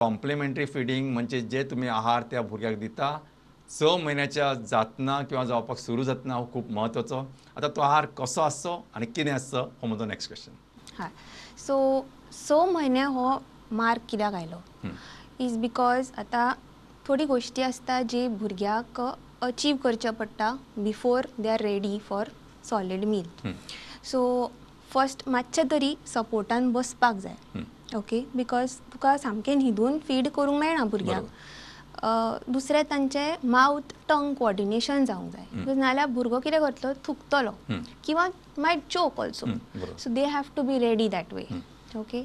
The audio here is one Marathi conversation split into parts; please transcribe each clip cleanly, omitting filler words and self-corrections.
कॉम्प्लिमेंटरी फिडिंग म्हणजे जे तुम्ही आहार त्या भुरग्याक दिता 6 म्हयन्याच्या जातना किंवा जावपाक सुरू जातना हो खूप महत्वाचो. आता तो आहार कसो आसचो आनी कितें आसचो हो म्हजो नेक्स्ट क्वेश्चन. हय सो 6 म्हयने हो मार्क कित्याक आयलो इज बिकॉज आतां थोडी गोश्टी आसता जी भुरग्याक अचीव करचे पडटा before they are ready for solid meal. So first मातशें तरी सपोर्टान बसपाक जाय. ओके बिकॉज तुका सामकें न्हिदून फीड करूंक मेळना भुरग्याक. दुसरें तांचें माउथ टंग कोऑर्डिनेशन जावंक जाय नाल्यार भुरगो कितें करतलो थुकतलो किंवा might choke also. So they have to be ready that way. Okay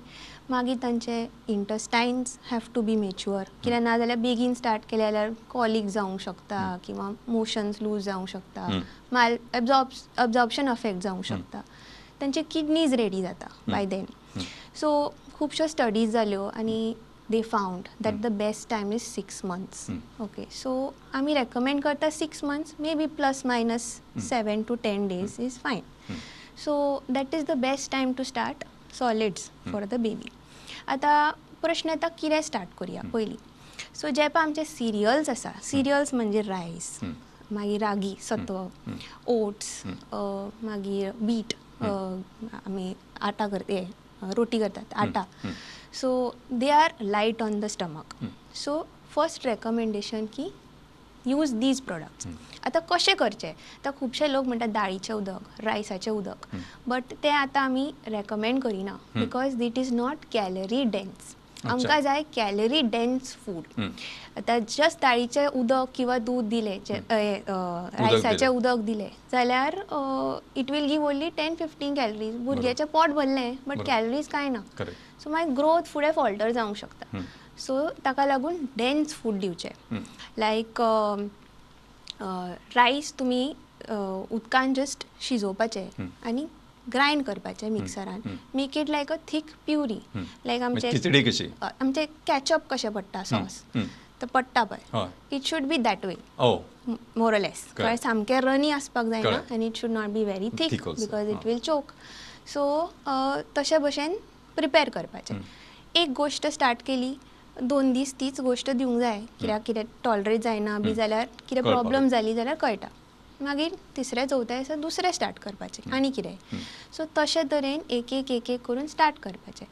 मागीर तांचे intestines have to be mature कित्याक नाजाल्यार बेगीन स्टार्ट केले जाल्यार कॉलीक जावंक शकता किंवा मोशन्स लूज जावंक शकता माल एब्जॉर्प्शन अफेक्ट जावंक शकता. तांचे किडनीज रेडी जाता बाय देन. सो खुबश्यो स्टडीज जाल्यो आनी they found that the best time is 6 months. Okay, so आमी recommend करता 6 months, maybe plus minus 7 to 10 days is fine. So that is the best time to start solids for the baby. आता प्रश्न येता कितें स्टार्ट करूया पयलीं. सो जे पळय आमचे सिरियल्स आसा सिरियल्स म्हणजे रायस मागीर रागी सत्व ओट्स मागीर बीट आमी आटा करता रोटी करतात आटा. So they are light on the stomach. So first recommendation की यूज दीज प्रोडक्ट्स. आतां कशें करचें आतां खुबशे लोक म्हणटात दाळीचें उदक रायसाचें उदक बट तें आतां आमी रेकमेंड करिना because that is not calorie dense. आमकां जाय कॅलरी डेन्स फूड. आतां जस्ट दाळीचें उदक किंवा दूध दिलें रायसाचें उदक दिलें जाल्यार it will give only 10-15 calories. भुरग्याचें पोट भरलें बट कॅलरीज कांय ना. सो मागीर ग्रोथ फुडें फॉल्टर जावंक शकता. सो ताका लागून डेन्स फूड दिवचें लायक रायस तुमी उदकान जस्ट शिजोवपाचें आनी ग्रायंड करपाचें मिक्सरान make it like a thick puree like आमचे कॅचअप कशें पडटा सॉस तो पडटा पळय it should be that way more or less. कळ्ळें सामकें रनी आसपाक जायना आनी it should not be very thick because it will choke. So तशे भशेन प्रिपेर करपाचें. एक गोश्ट स्टार्ट केली 2 दीस तीच गोश्ट दिवंक जाय कित्याक कितें टॉलरेट जायना बी जाल्यार कितें प्रॉब्लम जाली जाल्यार कळटा. मागीर तिसऱ्या चवथ्या दिसा दुसरें स्टार्ट करपाचें आनी कितें. सो तशे तरेन एक एक एक एक करून स्टार्ट करपाचें.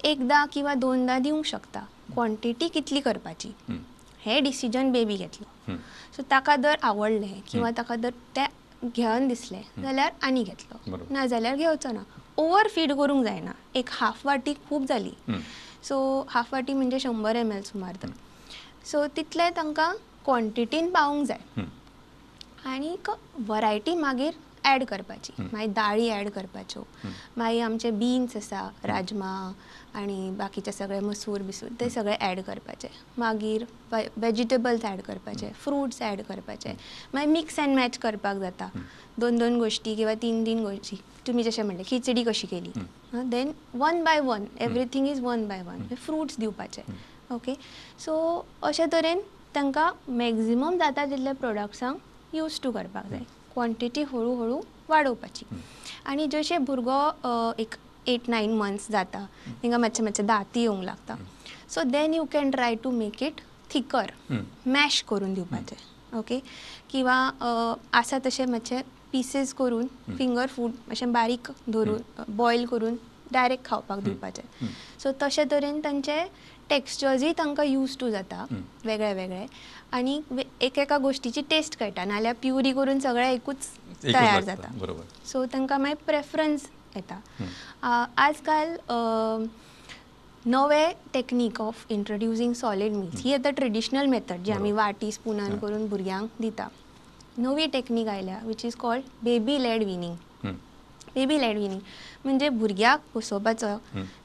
एकदां किंवा 2दां दिवंक शकता. क्वॉन्टिटी कितली करपाची हें डिसिजन बेबी घेतलो. सो ताका जर आवडलें किंवा ताका जर तें घेवन दिसलें जाल्यार आनी घेतलो नाजाल्यार घेवचो ना. ओवर फीड करूंक जायना. एक हाफ वाटी खूब जाली. सो हाफ वाटी म्हणजे 100 ml सुमार तर. सो तितलें तांकां क्वॉन्टिटीन पावूंक जाय आनीक वरायटी मागीर ॲड करपाची. मागीर दाळी ॲड करपाच्यो मागीर आमचे बीन्स आसा राजमा आनी बाकीचे सगळे मसूर बिसूर ते सगळे ॲड करपाचे. मागीर वेजिटेबल्स ॲड करपाचे फ्रुट्स ॲड करपाचे. मागीर मिक्स एंड मॅच करपाक जाता 2 गोश्टी किंवा 3 गोश्टी. तुमी जशें म्हणलें खिचडी कशी केली then 1 by 1 everything is 1 by 1 fruits दिवपाचे. ओके सो अशे तरेन तांकां मॅक्झिमम जाता तितले प्रोडक्ट्सांक यूज टू करपाक जाय. क्वॉन्टिटी हळू हळू वाडोवपाची. आनी जशे भुरगो एक 8-9 months जाता तांकां मातशें दाती येवंक लागता. So then you can try to make it thicker mash करून दिवपाचें. ओके किंवा आसा तशें मातशें पीसीस करून फिंगर फूड अशें बारीक धरून बॉयल करून डायरेक्ट खावपाक दिवपाचें. सो तशे तरेन तांचे टेक्स्चर्सूय तांकां यूज टू जाता वेगळे वेगळे आनी एकेका गोश्टीची टेस्ट कळटा नाल्यार प्युरी करून सगळें एकूच तयार जाता. सो तांकां मागीर प्रेफरन्स येता. आजकाल नवे टेक्नीक ऑफ इंट्रोड्युसींग सॉलीड मील्स ही आतां ट्रेडिशनल मेथड जी आमी वाटी स्पुनान करून भुरग्यांक दिता. नवी टेक्नीक आयल्या which is called baby led winning. Baby led winning म्हणजे भुरग्याक बसोवपाचो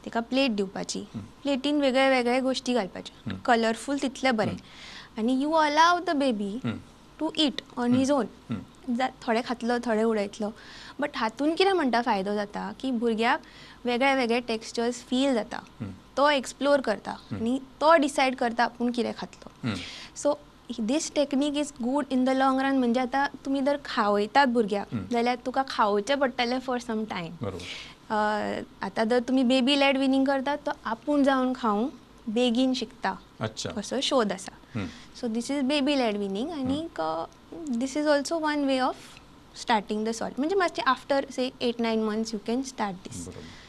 ताका प्लेट दिवपाची प्लेटीन वेगळे वेगळे गोश्टी घालपाच्यो कलरफूल तितले बरें आनी you allow the baby to eat on his own. थोडे खातलो थोडे उडयतलो बट हातून कितें म्हणटा फायदो जाता की भुरग्याक वेगळे वेगळे टेक्स्चर्स फील जाता. तो एक्सप्लोर करता आनी तो डिसायड करता आपूण कितें खातलो. So this technique is good in the long run. म्हणजे आतां तुमी जर खावयतात भुरग्याक जाल्यार तुका खावचें पडटलें फॉर सम टायम. आतां जर तुमी बेबी लेड विनींग करतात तो आपूण जावन खावंक बेगीन शिकता अच्छा असो शोध आसा. So this is baby led weaning आनीक this is also one way of starting the salt. म्हणजे मातशें after say 8-9 months you can start this. बरोबर.